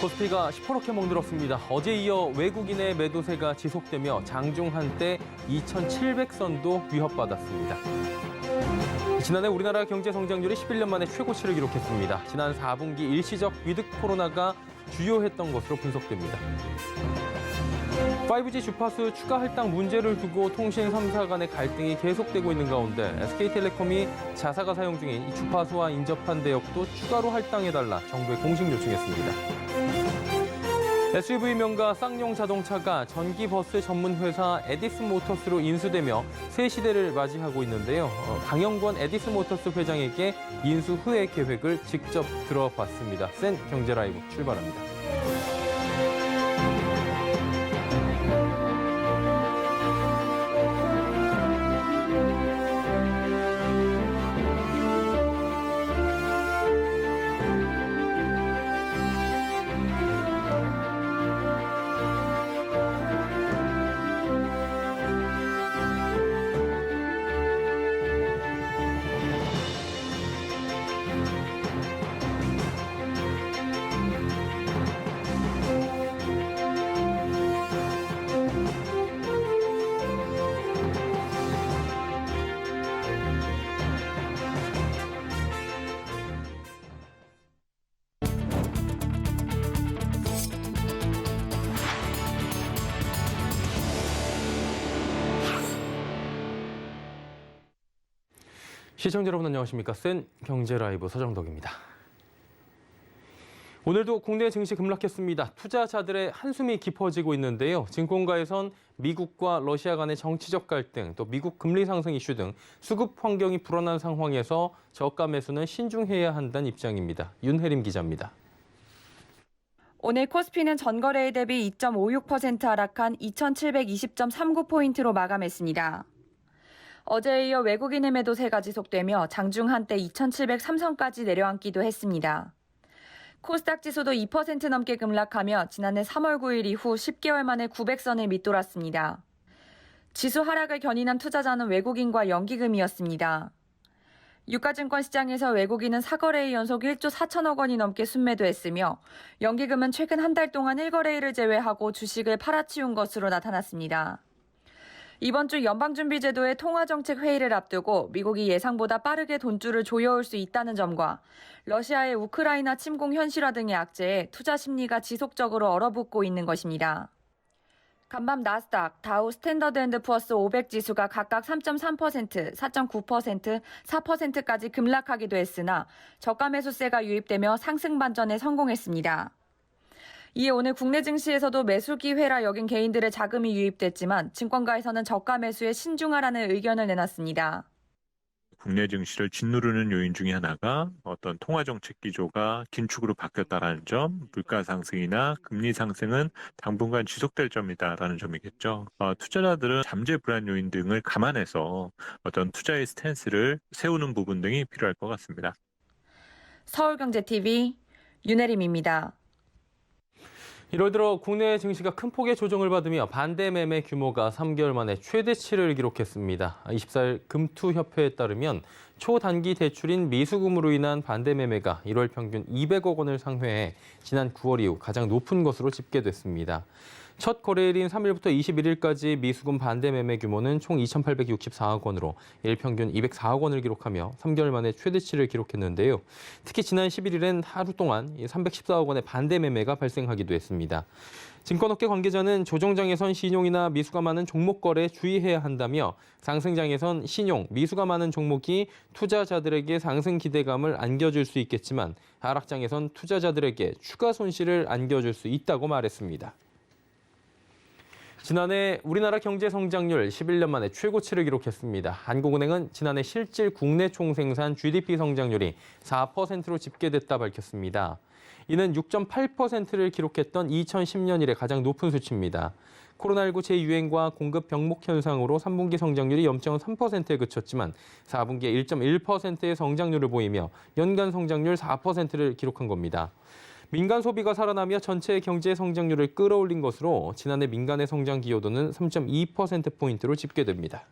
코스피가 시퍼렇게 멍들었습니다. 어제 이어 외국인의 매도세가 지속되며 장중 한때 2,700선도 위협받았습니다. 지난해 우리나라 경제 성장률이 11년 만에 최고치를 기록했습니다. 지난 4분기 일시적 위드 코로나가 주요했던 것으로 분석됩니다. 5G 주파수 추가 할당 문제를 두고 통신 3사 간의 갈등이 계속되고 있는 가운데 SK텔레콤이 자사가 사용 중인 이 주파수와 인접한 대역도 추가로 할당해달라 정부에 공식 요청했습니다. SUV 명가 쌍용 자동차가 전기 버스 전문 회사 에디슨 모터스로 인수되며 새 시대를 맞이하고 있는데요. 강영권 에디슨 모터스 회장에게 인수 후의 계획을 직접 들어봤습니다. 센 경제 라이브 출발합니다. 시청자 여러분 안녕하십니까? 센 경제 라이브 서정덕입니다. 오늘도 국내 증시 급락했습니다. 투자자들의 한숨이 깊어지고 있는데요. 증권가에선 미국과 러시아 간의 정치적 갈등, 또 미국 금리 상승 이슈 등 수급 환경이 불안한 상황에서 저가 매수는 신중해야 한다는 입장입니다. 윤혜림 기자입니다. 오늘 코스피는 전거래일 대비 2.56% 하락한 2,720.39포인트로 마감했습니다. 어제에 이어 외국인의 매도세가 지속되며 장중 한때 2,703선까지 내려앉기도 했습니다. 코스닥 지수도 2% 넘게 급락하며 지난해 3월 9일 이후 10개월 만에 900선을 밑돌았습니다. 지수 하락을 견인한 투자자는 외국인과 연기금이었습니다. 유가증권 시장에서 외국인은 4거래일 연속 1조 4천억 원이 넘게 순매도했으며 연기금은 최근 한 달 동안 1거래일을 제외하고 주식을 팔아치운 것으로 나타났습니다. 이번 주 연방준비제도의 통화정책 회의를 앞두고 미국이 예상보다 빠르게 돈줄을 조여올 수 있다는 점과 러시아의 우크라이나 침공 현실화 등의 악재에 투자 심리가 지속적으로 얼어붙고 있는 것입니다. 간밤 나스닥, 다우 스탠더드앤드푸어스 500 지수가 각각 3.3%, 4.9%, 4%까지 급락하기도 했으나 저가 매수세가 유입되며 상승 반전에 성공했습니다. 이에 오늘 국내 증시에서도 매수 기회라 여긴 개인들의 자금이 유입됐지만 증권가에서는 저가 매수에 신중하라는 의견을 내놨습니다. 국내 증시를 짓누르는 요인 중에 하나가 어떤 통화정책 기조가 긴축으로 바뀌었다는 점, 물가 상승이나 금리 상승은 당분간 지속될 점이다라는 점이겠죠. 투자자들은 잠재 불안 요인 등을 감안해서 어떤 투자의 스탠스를 세우는 부분 등이 필요할 것 같습니다. 서울경제TV 윤혜림입니다. 1월 들어 국내 증시가 큰 폭의 조정을 받으며 반대 매매 규모가 3개월 만에 최대치를 기록했습니다. 24일 금투협회에 따르면 초단기 대출인 미수금으로 인한 반대 매매가 1월 평균 200억 원을 상회해 지난 9월 이후 가장 높은 것으로 집계됐습니다. 첫 거래일인 3일부터 21일까지 미수금 반대 매매 규모는 총 2,864억 원으로 일평균 204억 원을 기록하며 3개월 만에 최대치를 기록했는데요. 특히 지난 11일엔 하루 동안 314억 원의 반대 매매가 발생하기도 했습니다. 증권업계 관계자는 조정장에선 신용이나 미수가 많은 종목 거래에 주의해야 한다며 상승장에선 신용, 미수가 많은 종목이 투자자들에게 상승 기대감을 안겨줄 수 있겠지만 하락장에선 투자자들에게 추가 손실을 안겨줄 수 있다고 말했습니다. 지난해 우리나라 경제 성장률 11년 만에 최고치를 기록했습니다. 한국은행은 지난해 실질 국내 총생산 GDP 성장률이 4%로 집계됐다 밝혔습니다. 이는 6.8%를 기록했던 2010년 이래 가장 높은 수치입니다. 코로나19 재유행과 공급 병목 현상으로 3분기 성장률이 0.3%에 그쳤지만 4분기에 1.1%의 성장률을 보이며 연간 성장률 4%를 기록한 겁니다. 민간 소비가 살아나며 전체 경제 성장률을 끌어올린 것으로 지난해 민간의 성장 기여도는 3.2%포인트로 집계됩니다.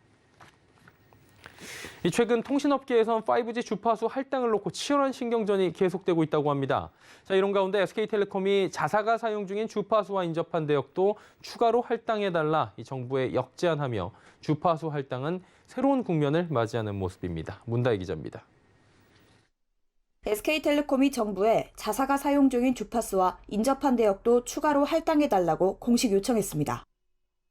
최근 통신업계에선 5G 주파수 할당을 놓고 치열한 신경전이 계속되고 있다고 합니다. 자, 이런 가운데 SK텔레콤이 자사가 사용 중인 주파수와 인접한 대역도 추가로 할당해달라 정부에 역제안하며 주파수 할당은 새로운 국면을 맞이하는 모습입니다. 문다혜 기자입니다. SK텔레콤이 정부에 자사가 사용 중인 주파수와 인접한 대역도 추가로 할당해달라고 공식 요청했습니다.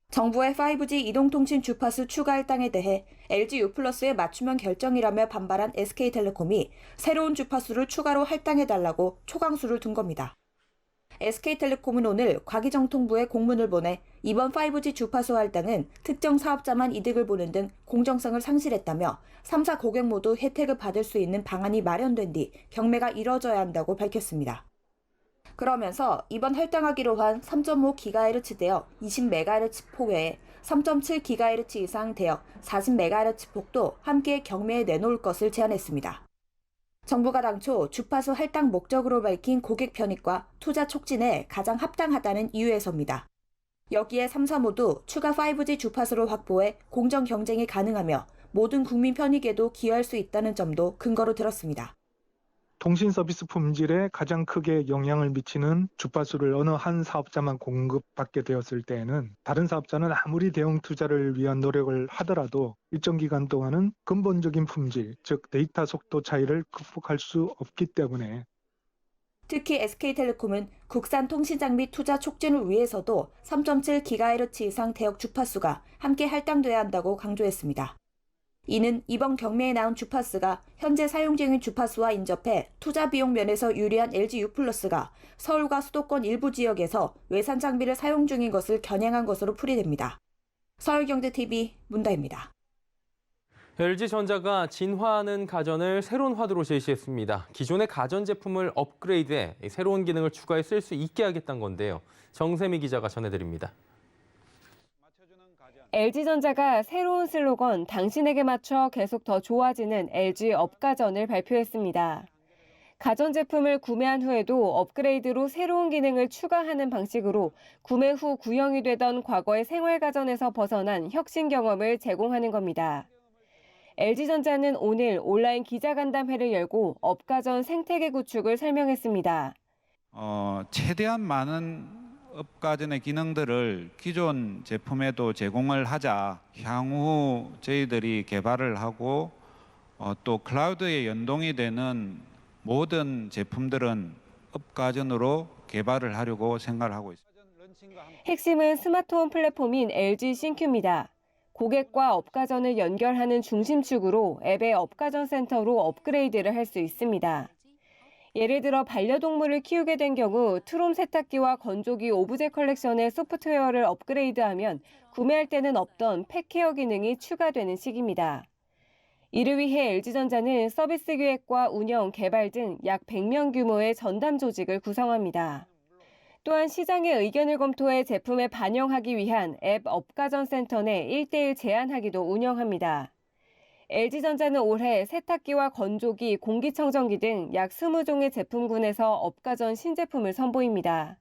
정부의 5G 이동통신 주파수 추가 할당에 대해 LG U+의 맞춤형 결정이라며 반발한 SK텔레콤이 새로운 주파수를 추가로 할당해달라고 초강수를 둔 겁니다. SK텔레콤은 오늘 과기정통부에 공문을 보내 이번 5G 주파수 할당은 특정 사업자만 이득을 보는 등 공정성을 상실했다며 3사 고객 모두 혜택을 받을 수 있는 방안이 마련된 뒤 경매가 이뤄져야 한다고 밝혔습니다. 그러면서 이번 할당하기로 한 3.5GHz 대역 20MHz 폭 외에 3.7GHz 이상 대역 40MHz 폭도 함께 경매에 내놓을 것을 제안했습니다. 정부가 당초 주파수 할당 목적으로 밝힌 고객 편익과 투자 촉진에 가장 합당하다는 이유에서입니다. 여기에 3사 모두 추가 5G 주파수를 확보해 공정 경쟁이 가능하며 모든 국민 편익에도 기여할 수 있다는 점도 근거로 들었습니다. 통신 서비스 품질에 가장 크게 영향을 미치는 주파수를 어느 한 사업자만 공급받게 되었을 때에는 다른 사업자는 아무리 대응 투자를 위한 노력을 하더라도 일정 기간 동안은 근본적인 품질, 즉 데이터 속도 차이를 극복할 수 없기 때문에 특히 SK텔레콤은 국산 통신 장비 투자 촉진을 위해서도 3.7GHz 이상 대역 주파수가 함께 할당돼야 한다고 강조했습니다. 이는 이번 경매에 나온 주파수가 현재 사용 중인 주파수와 인접해 투자 비용 면에서 유리한 LG U+가 서울과 수도권 일부 지역에서 외산 장비를 사용 중인 것을 겨냥한 것으로 풀이됩니다. 서울경제TV 문다혜입니다. LG전자가 진화하는 가전을 새로운 화두로 제시했습니다. 기존의 가전 제품을 업그레이드해 새로운 기능을 추가해 쓸 수 있게 하겠다는 건데요. 정세미 기자가 전해드립니다. LG전자가 새로운 슬로건 당신에게 맞춰 계속 더 좋아지는 LG 업가전을 발표했습니다. 가전제품을 구매한 후에도 업그레이드로 새로운 기능을 추가하는 방식으로 구매 후 구형이 되던 과거의 생활가전에서 벗어난 혁신 경험을 제공하는 겁니다. LG전자는 오늘 온라인 기자간담회를 열고 업가전 생태계 구축을 설명했습니다. 최대한 많은 업가전의 기능들을 기존 제품에도 제공을 하자. 향후 저희들이 개발을 하고 또 클라우드에 연동이 되는 모든 제품들은 업가전으로 개발을 하려고 생각을 하고 있습니다. 핵심은 스마트홈 플랫폼인 LG 싱큐입니다. 고객과 업가전을 연결하는 중심축으로 앱의 업가전 센터로 업그레이드를 할 수 있습니다. 예를 들어 반려동물을 키우게 된 경우 트롬 세탁기와 건조기 오브제 컬렉션의 소프트웨어를 업그레이드하면 구매할 때는 없던 펫케어 기능이 추가되는 시기입니다. 이를 위해 LG전자는 서비스 기획과 운영, 개발 등 약 100명 규모의 전담 조직을 구성합니다. 또한 시장의 의견을 검토해 제품에 반영하기 위한 앱 업가전 센터 내 1:1 제안하기도 운영합니다. LG전자는 올해 세탁기와 건조기, 공기청정기 등 약 20종의 제품군에서 업가전 신제품을 선보입니다.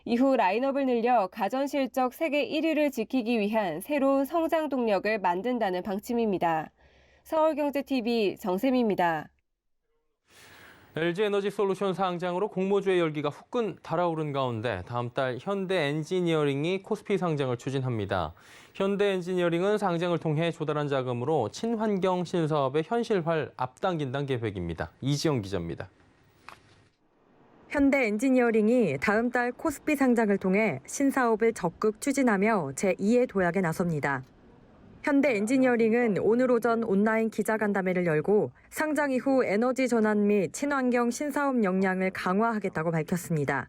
이후 라인업을 늘려 가전 실적 세계 1위를 지키기 위한 새로운 성장 동력을 만든다는 방침입니다. 서울경제TV 정세미입니다. LG에너지솔루션 상장으로 공모주의 열기가 후끈 달아오른 가운데 다음 달 현대엔지니어링이 코스피 상장을 추진합니다. 현대엔지니어링은 상장을 통해 조달한 자금으로 친환경 신사업의 현실화를 앞당긴다는 계획입니다. 이지영 기자입니다. 현대엔지니어링이 다음 달 코스피 상장을 통해 신사업을 적극 추진하며 제2의 도약에 나섭니다. 현대엔지니어링은 오늘 오전 온라인 기자간담회를 열고 상장 이후 에너지 전환 및 친환경 신사업 역량을 강화하겠다고 밝혔습니다.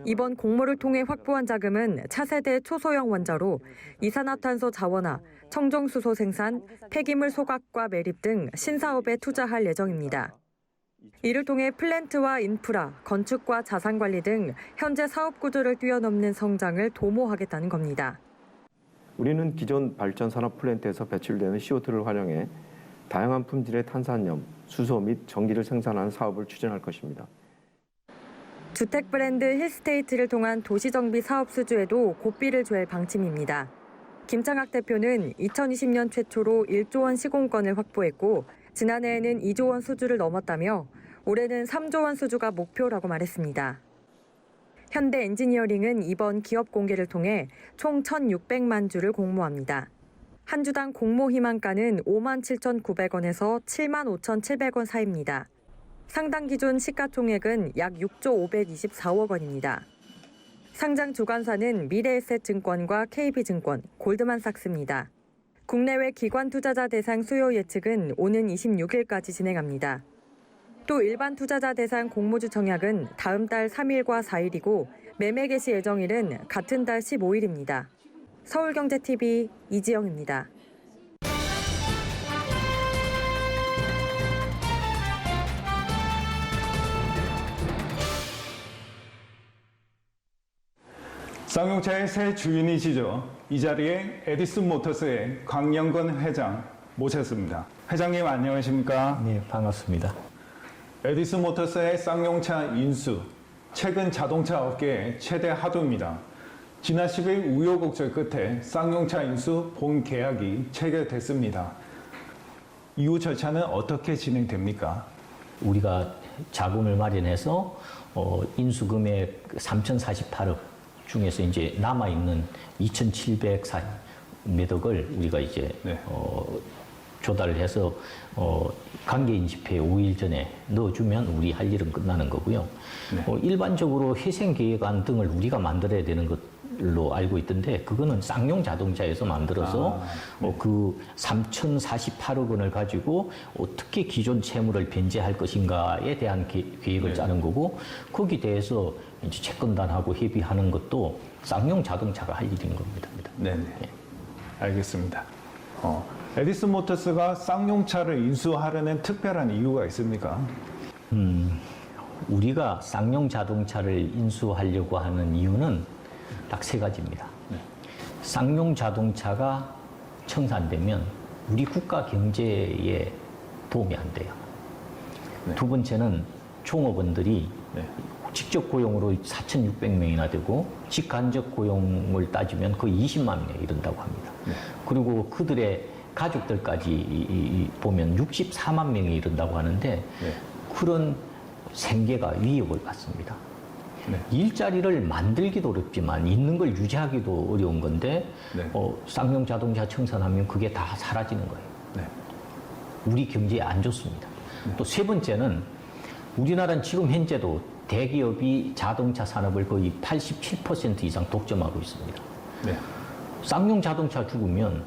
이번 공모를 통해 확보한 자금은 차세대 초소형 원자로 이산화탄소 자원화, 청정수소 생산, 폐기물 소각과 매립 등 신사업에 투자할 예정입니다. 이를 통해 플랜트와 인프라, 건축과 자산관리 등 현재 사업 구조를 뛰어넘는 성장을 도모하겠다는 겁니다. 우리는 기존 발전 산업 플랜트에서 배출되는 CO2를 활용해 다양한 품질의 탄산염, 수소 및 전기를 생산하는 사업을 추진할 것입니다. 주택 브랜드 힐스테이트를 통한 도시정비 사업 수주에도 고삐를 줄 방침입니다. 김창학 대표는 2020년 최초로 1조 원 시공권을 확보했고 지난해에는 2조 원 수주를 넘었다며 올해는 3조 원 수주가 목표라고 말했습니다. 현대 엔지니어링은 이번 기업 공개를 통해 총 1,600만 주를 공모합니다. 한 주당 공모 희망가는 57,900원에서 75,700원 사이입니다. 상당 기준 시가총액은 약 6조 524억 원입니다. 상장 주관사는 미래에셋증권과 KB증권, 골드만삭스입니다. 국내외 기관 투자자 대상 수요 예측은 오는 26일까지 진행합니다. 또 일반 투자자 대상 공모주 청약은 다음 달 3일과 4일이고 매매 개시 예정일은 같은 달 15일입니다. 서울경제TV 이지영입니다. 쌍용차의 새 주인이시죠. 이 자리에 에디슨 모터스의 강영건 회장 모셨습니다. 회장님 안녕하십니까? 네, 반갑습니다. 에디슨 모터스의 쌍용차 인수, 최근 자동차 업계의 최대 화두입니다. 지난 10일 우여곡절 끝에 쌍용차 인수 본 계약이 체결됐습니다. 이후 절차는 어떻게 진행됩니까? 우리가 자금을 마련해서 인수금액 3,048억 중에서 이제 남아있는 2,704 몇 억을 우리가 이제 조달을 해서 관계인 집회 5일 전에 넣어주면 우리 할 일은 끝나는 거고요. 일반적으로 회생계획안 등을 우리가 만들어야 되는 것로 알고 있던데 그거는 쌍용 자동차에서 만들어서 그 3,048억 원을 가지고 어떻게 기존 채무를 변제할 것인가에 대한 계획을 짜는 거고 거기에 대해서 이제 채권단하고 협의하는 것도 쌍용 자동차가 할 일인 겁니다. 네네. 알겠습니다. 에디슨 모터스가 쌍용차를 인수하려는 특별한 이유가 있습니까? 우리가 쌍용 자동차를 인수하려고 하는 이유는 딱 세 가지입니다. 쌍용 자동차가 청산되면 우리 국가 경제에 도움이 안 돼요. 두 번째는 종업원들이 직접 고용으로 4,600명이나 되고 직간접 고용을 따지면 거의 20만 명에 이른다고 합니다. 그리고 그들의 가족들까지 보면 64만 명이 이른다고 하는데 그런 생계가 위협을 받습니다. 일자리를 만들기도 어렵지만 있는 걸 유지하기도 어려운 건데 쌍용 자동차 청산하면 그게 다 사라지는 거예요. 우리 경제에 안 좋습니다. 또 세 번째는 우리나라는 지금 현재도 대기업이 자동차 산업을 거의 87% 이상 독점하고 있습니다. 쌍용 자동차 죽으면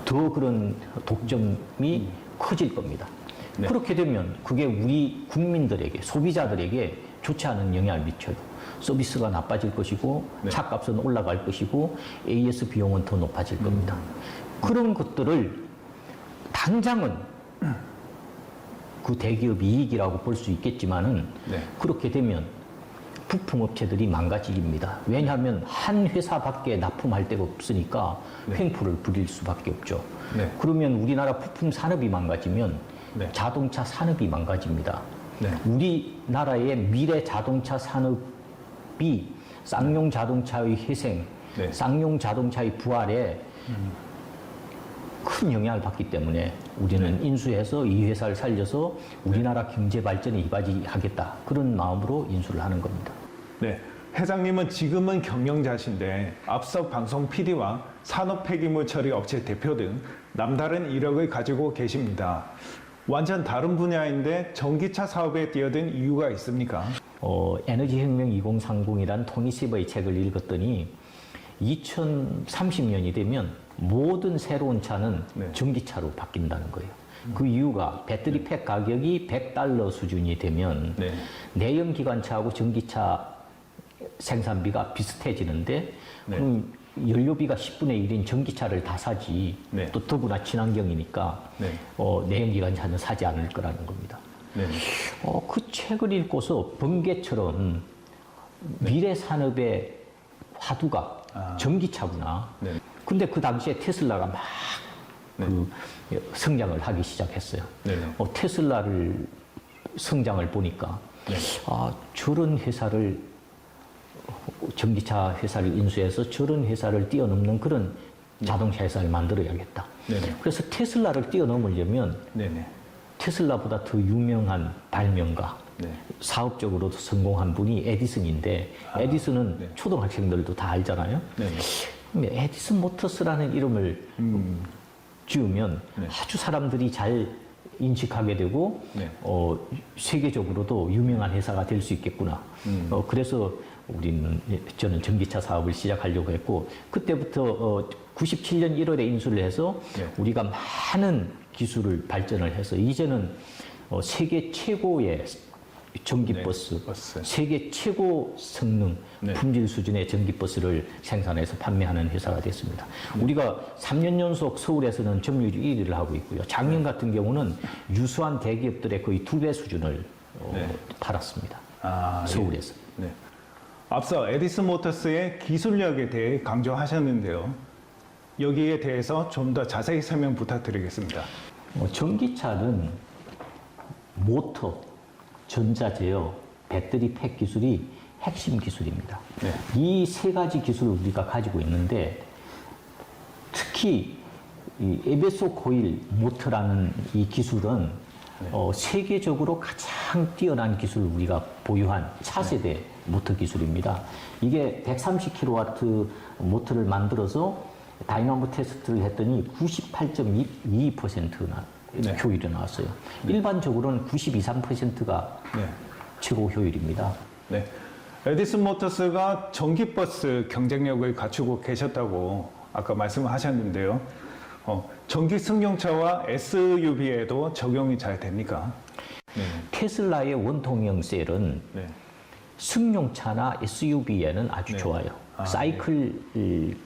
더 그런 독점이 커질 겁니다. 그렇게 되면 그게 우리 국민들에게, 소비자들에게 좋지 않은 영향을 미쳐요. 서비스가 나빠질 것이고 차값은 올라갈 것이고 AS 비용은 더 높아질 겁니다. 그런 것들을 당장은 그 대기업 이익이라고 볼 수 있겠지만은 그렇게 되면 부품업체들이 망가집니다. 왜냐하면 한 회사밖에 납품할 데가 없으니까 횡포를 부릴 수밖에 없죠. 그러면 우리나라 부품 산업이 망가지면 자동차 산업이 망가집니다. 우리나라의 미래 자동차 산업이 쌍용 자동차의 희생, 쌍용 자동차의 부활에 큰 영향을 받기 때문에 우리는 인수해서 이 회사를 살려서 우리나라 경제 발전에 이바지하겠다. 그런 마음으로 인수를 하는 겁니다. 네. 회장님은 지금은 경영자신데 앞서 방송 PD와 산업 폐기물 처리 업체 대표 등 남다른 이력을 가지고 계십니다. 완전 다른 분야인데 전기차 사업에 뛰어든 이유가 있습니까? 에너지혁명 2030이라는 토니 세버의 책을 읽었더니 2030년이 되면 모든 새로운 차는 전기차로 바뀐다는 거예요. 그 이유가 배터리 팩 가격이 $100 수준이 되면 내연기관차하고 전기차 생산비가 비슷해지는데 그럼 연료비가 10분의 1인 전기차를 다 사지 또 더구나 친환경이니까 내연기관차는 사지 않을 거라는 겁니다. 그 책을 읽고서 번개처럼 미래 산업의 화두가 전기차구나. 근데 그 당시에 테슬라가 막 그 성장을 하기 시작했어요. 테슬라를 성장을 보니까 저런 회사를 전기차 회사를 인수해서 저런 회사를 뛰어넘는 그런 자동차 회사를 만들어야겠다. 네네. 그래서 테슬라를 뛰어넘으려면 네네. 테슬라보다 더 유명한 발명가, 네. 사업적으로도 성공한 분이 에디슨인데 에디슨은 네. 초등학생들도 다 알잖아요. 네네. 근데 에디슨 모터스라는 이름을 지으면 네. 아주 사람들이 잘 인식하게 되고 네. 세계적으로도 유명한 회사가 될 수 있겠구나. 그래서 저는 전기차 사업을 시작하려고 했고 그때부터 97년 1월에 인수를 해서 네. 우리가 많은 기술을 발전을 해서 이제는 세계 최고의 전기버스, 네, 버스. 세계 최고 성능, 네. 품질 수준의 전기버스를 생산해서 판매하는 회사가 됐습니다. 우리가 3년 연속 서울에서는 점유율 1위를 하고 있고요. 작년 같은 경우는 유수한 대기업들의 거의 2배 수준을 네. 팔았습니다. 아, 서울에서. 네. 앞서 에디슨 모터스의 기술력에 대해 강조하셨는데요. 여기에 대해서 좀 더 자세히 설명 부탁드리겠습니다. 전기차는 모터, 전자제어, 배터리 팩 기술이 핵심 기술입니다. 네. 이 세 가지 기술을 우리가 가지고 있는데 특히 이 에베소 코일 모터라는 이 기술은 세계적으로 가장 뛰어난 기술을 우리가 보유한 차세대 모터 기술입니다. 이게 130kW 모터를 만들어서 다이나모 테스트를 했더니 98.22%나 네. 효율이 나왔어요. 일반적으로는 92, 3%가 네. 최고 효율입니다. 네. 에디슨 모터스가 전기버스 경쟁력을 갖추고 계셨다고 아까 말씀하셨는데요. 전기 승용차와 SUV에도 적용이 잘 됩니까? 네. 테슬라의 원통형 셀은 네. 승용차나 SUV에는 아주 네. 좋아요. 아, 사이클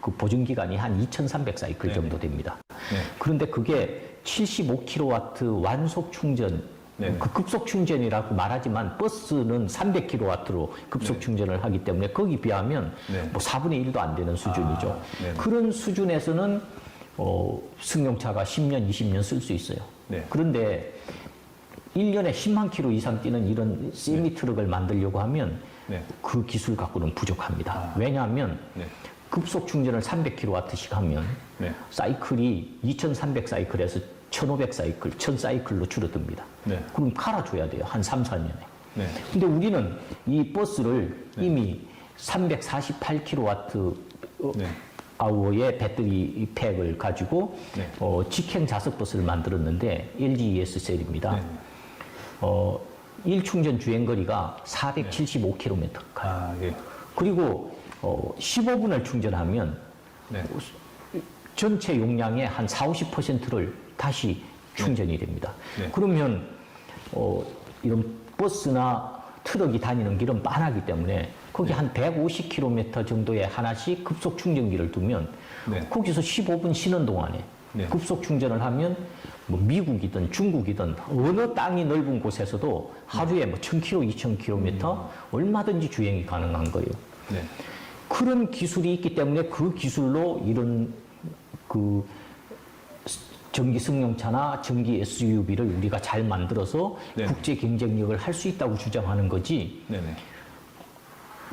그 보증 기간이 한 2,300 사이클 네. 정도 됩니다. 네. 그런데 그게 75kW 완속 충전, 네. 그 급속 충전이라고 말하지만 버스는 300kW로 급속 네. 충전을 하기 때문에 거기 비하면 네. 뭐 4분의 1도 안 되는 수준이죠. 아, 네네. 그런 수준에서는 승용차가 10년, 20년 쓸 수 있어요. 네. 그런데 1년에 10만 킬로 이상 뛰는 이런 세미 트럭을 만들려고 하면 네. 그 기술 갖고는 부족합니다. 아. 왜냐하면 네. 급속 충전을 300kW씩 하면 네. 사이클이 2300 사이클에서 1500 사이클, 1000 사이클로 줄어듭니다. 네. 그럼 갈아줘야 돼요. 한 3, 4년에. 네. 근데 우리는 이 버스를 이미 348kW 네. 아워의 배터리 팩을 가지고 네. 직행 자석 버스를 만들었는데 LG ES 셀입니다. 네. 1충전 주행거리가 475km 가요. 아, 예. 그리고 15분을 충전하면 네. 전체 용량의 한 40~50%를 다시 충전이 됩니다. 네. 그러면 이런 버스나 트럭이 다니는 길은 빤하기 때문에 거기 한 150km 정도에 하나씩 급속 충전기를 두면 네. 거기서 15분 쉬는 동안에 네. 급속 충전을 하면 뭐 미국이든 중국이든 어느 땅이 넓은 곳에서도 하루에 뭐 1000km, 2000km 얼마든지 주행이 가능한 거예요. 네. 그런 기술이 있기 때문에 그 기술로 이런 그 전기 승용차나 전기 SUV를 우리가 잘 만들어서 네. 국제 경쟁력을 할 수 있다고 주장하는 거지 네네.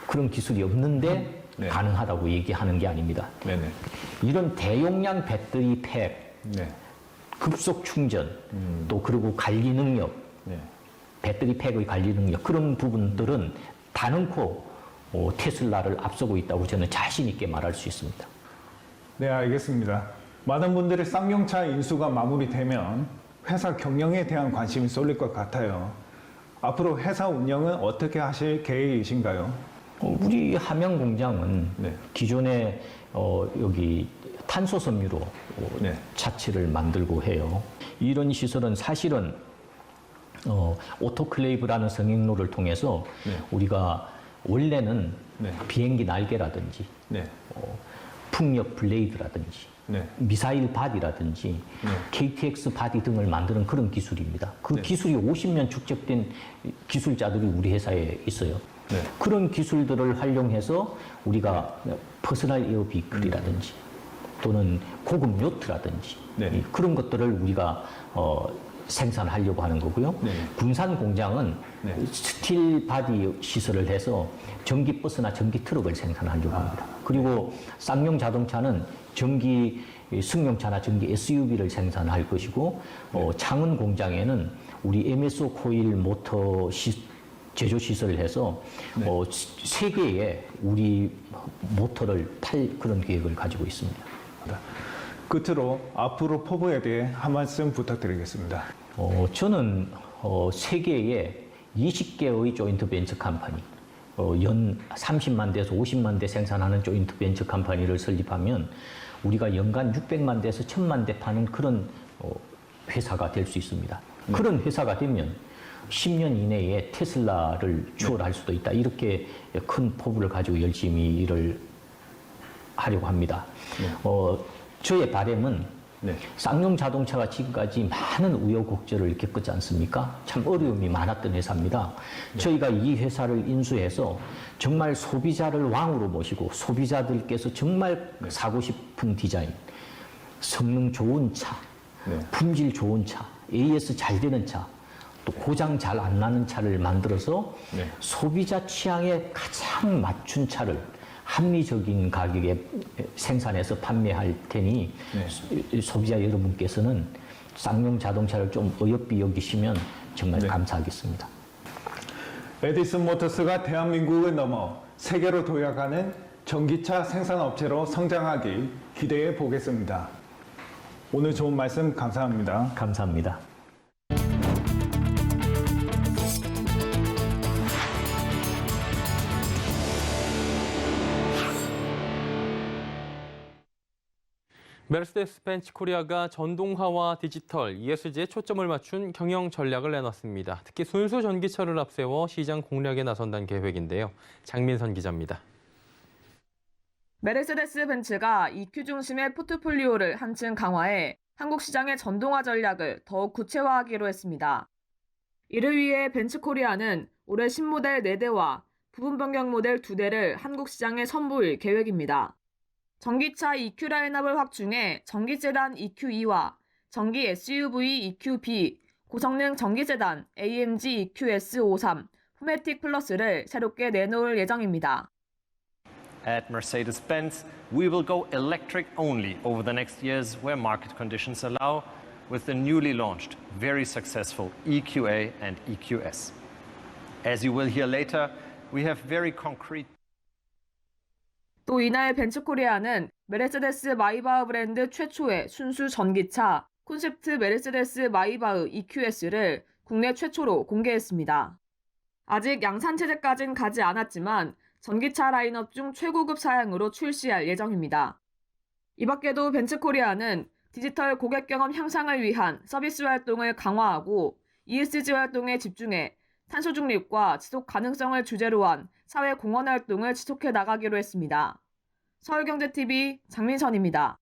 그런 기술이 없는데 네. 가능하다고 얘기하는 게 아닙니다. 네네. 이런 대용량 배터리 팩, 네. 급속 충전, 또 그리고 관리 능력, 네. 배터리 팩의 관리 능력 그런 부분들은 단언코 테슬라를 앞서고 있다고 저는 자신 있게 말할 수 있습니다. 네, 알겠습니다. 많은 분들이 쌍용차 인수가 마무리되면 회사 경영에 대한 관심이 쏠릴 것 같아요. 앞으로 회사 운영은 어떻게 하실 계획이신가요? 우리 함양 공장은 네. 기존에 여기 탄소 섬유로 네. 차체를 만들고 해요. 이런 시설은 사실은 오토클레이브라는 성형로를 통해서 네. 우리가 원래는 네. 비행기 날개라든지 네. 풍력 블레이드라든지 네. 미사일 바디라든지 KTX 바디 등을 만드는 그런 기술입니다. 그 네. 기술이 50년 축적된 기술자들이 우리 회사에 있어요. 네. 그런 기술들을 활용해서 우리가 퍼스널 에어 비클이라든지 또는 고급 요트라든지 네. 그런 것들을 우리가 생산하려고 하는 거고요. 네. 군산 공장은 네. 스틸 바디 시설을 해서 전기 버스나 전기 트럭을 생산하려고 합니다. 그리고 쌍용 자동차는 전기 승용차나 전기 SUV를 생산할 것이고 창원 공장에는 우리 MSO 코일 모터 제조 시설을 해서 네. 세계에 우리 모터를 팔 그런 계획을 가지고 있습니다. 끝으로 앞으로 포부에 대해 한 말씀 부탁드리겠습니다. 저는 세계에 20개의 조인트 벤처 컴퍼니, 연 30만 대에서 50만 대 생산하는 조인트 벤처 컴퍼니를 설립하면 우리가 연간 600만 대에서 1000만 대 파는 그런 회사가 될 수 있습니다. 그런 회사가 되면 10년 이내에 테슬라를 추월할 수도 있다. 이렇게 큰 포부를 가지고 열심히 일을 하려고 합니다. 저의 바람은 쌍용 자동차가 지금까지 많은 우여곡절을 겪었지 않습니까? 참 어려움이 많았던 회사입니다. 저희가 이 회사를 인수해서 정말 소비자를 왕으로 모시고 소비자들께서 정말 사고 싶은 디자인, 성능 좋은 차, 품질 좋은 차, AS 잘 되는 차, 또 고장 잘 안 나는 차를 만들어서 소비자 취향에 가장 맞춘 차를 합리적인 가격에 생산해서 판매할 테니 소비자 여러분께서는 쌍용 자동차를 좀 어여삐 여기시면 정말 감사하겠습니다. 에디슨 모터스가 대한민국을 넘어 세계로 도약하는 전기차 생산업체로 성장하길 기대해 보겠습니다. 오늘 좋은 말씀 감사합니다. 감사합니다. 메르세데스 벤츠 코리아가 전동화와 디지털, ESG에 초점을 맞춘 경영 전략을 내놨습니다. 특히 순수 전기차를 앞세워 시장 공략에 나선다는 계획인데요. 장민선 기자입니다. 메르세데스 벤츠가 EQ 중심의 포트폴리오를 한층 강화해 한국 시장의 전동화 전략을 더욱 구체화하기로 했습니다. 이를 위해 벤츠 코리아는 올해 신모델 4대와 부분 변경 모델 2대를 한국 시장에 선보일 계획입니다. 전기차 EQ 라인업을 확충해 전기 세단 EQ2와 전기 SUV EQ-B, 고성능 전기 세단 AMG EQS53, 포매틱 플러스를 새롭게 내놓을 예정입니다. At Mercedes-Benz, we will go electric only over the next years where market conditions allow, with the newly launched, very successful EQA and EQS. As you will hear later, we have very concrete. 또 이날 벤츠코리아는 메르세데스 마이바흐 브랜드 최초의 순수 전기차 콘셉트 메르세데스 마이바흐 EQS를 국내 최초로 공개했습니다. 아직 양산 체제까진 가지 않았지만 전기차 라인업 중 최고급 사양으로 출시할 예정입니다. 이 밖에도 벤츠코리아는 디지털 고객 경험 향상을 위한 서비스 활동을 강화하고 ESG 활동에 집중해 탄소 중립과 지속 가능성을 주제로 한 사회 공헌 활동을 지속해 나가기로 했습니다. 서울경제TV 장민선입니다.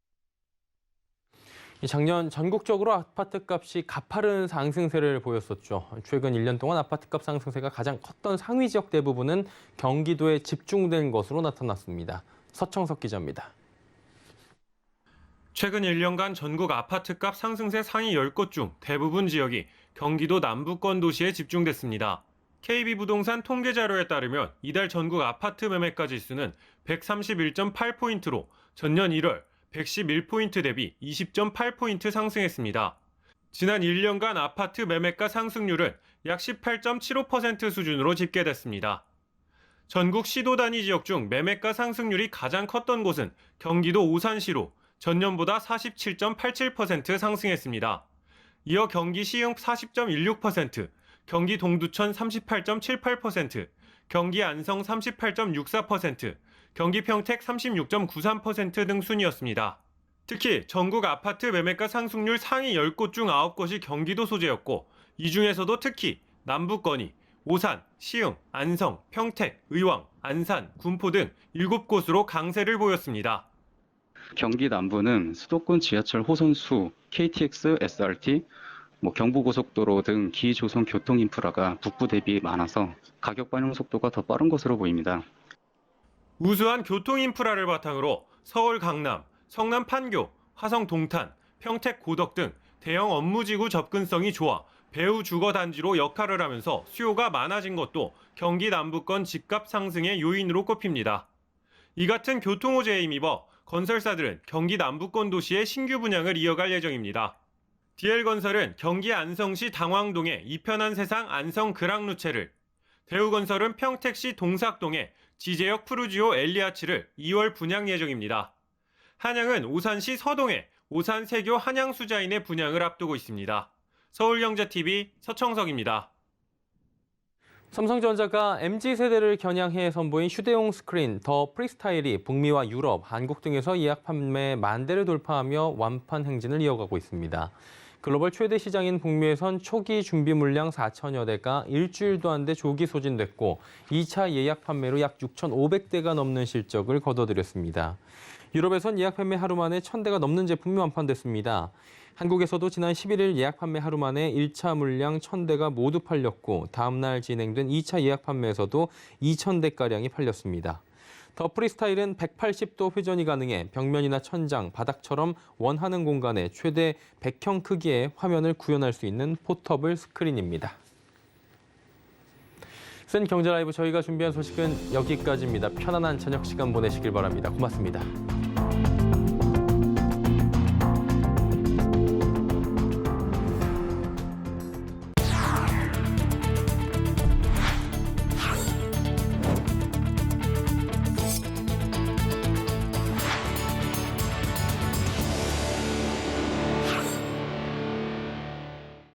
작년 전국적으로 아파트값이 가파른 상승세를 보였었죠. 최근 1년 동안 아파트값 상승세가 가장 컸던 상위 지역 대부분은 경기도에 집중된 것으로 나타났습니다. 서청석 기자입니다. 최근 1년간 전국 아파트값 상승세 상위 10곳 중 대부분 지역이 경기도 남부권 도시에 집중됐습니다. KB부동산 통계자료에 따르면 이달 전국 아파트 매매가 지수는 131.8포인트로 전년 1월 111포인트 대비 20.8포인트 상승했습니다. 지난 1년간 아파트 매매가 상승률은 약 18.75% 수준으로 집계됐습니다. 전국 시도 단위 지역 중 매매가 상승률이 가장 컸던 곳은 경기도 오산시로 전년보다 47.87% 상승했습니다. 이어 경기 시흥 40.16%, 경기 동두천 38.78%, 경기 안성 38.64%, 경기 평택 36.93% 등 순이었습니다. 특히 전국 아파트 매매가 상승률 상위 10곳 중 9곳이 경기도 소재였고 이 중에서도 특히 남부권이 오산, 시흥, 안성, 평택, 의왕, 안산, 군포 등 7곳으로 강세를 보였습니다. 경기 남부는 수도권 지하철 호선수, KTX, SRT, 경부고속도로 등 기조선 교통 인프라가 북부 대비 많아서 가격 반영 속도가 더 빠른 것으로 보입니다. 우수한 교통 인프라를 바탕으로 서울 강남, 성남 판교, 화성 동탄, 평택 고덕 등 대형 업무지구 접근성이 좋아 배후 주거 단지로 역할을 하면서 수요가 많아진 것도 경기 남부권 집값 상승의 요인으로 꼽힙니다. 이 같은 교통호재에 힘입어 건설사들은 경기 남부권 도시의 신규 분양을 이어갈 예정입니다. DL건설은 경기 안성시 당황동에 이편한 세상 안성 그랑루체를, 대우건설은 평택시 동삭동에 지제역 푸르지오 엘리아츠를 2월 분양 예정입니다. 한양은 오산시 서동에 오산 세교 한양수자인의 분양을 앞두고 있습니다. 서울경제TV 서청석입니다. 삼성전자가 MZ세대를 겨냥해 선보인 휴대용 스크린 더 프리스타일이 북미와 유럽, 한국 등에서 예약 판매 10,000대를 돌파하며 완판 행진을 이어가고 있습니다. 글로벌 최대 시장인 북미에선 초기 준비 물량 4,000여 대가 일주일도 안 돼 조기 소진됐고 2차 예약 판매로 약 6,500대가 넘는 실적을 거둬들였습니다. 유럽에선 예약 판매 하루 만에 1,000대가 넘는 제품이 완판됐습니다. 한국에서도 지난 11일 예약 판매 하루 만에 1차 물량 1,000대가 모두 팔렸고 다음 날 진행된 2차 예약 판매에서도 2,000대가량이 팔렸습니다. 더 프리스타일은 180도 회전이 가능해 벽면이나 천장, 바닥처럼 원하는 공간에 최대 100형 크기의 화면을 구현할 수 있는 포터블 스크린입니다. 센 경제 라이브 저희가 준비한 소식은 여기까지입니다. 편안한 저녁 시간 보내시길 바랍니다. 고맙습니다.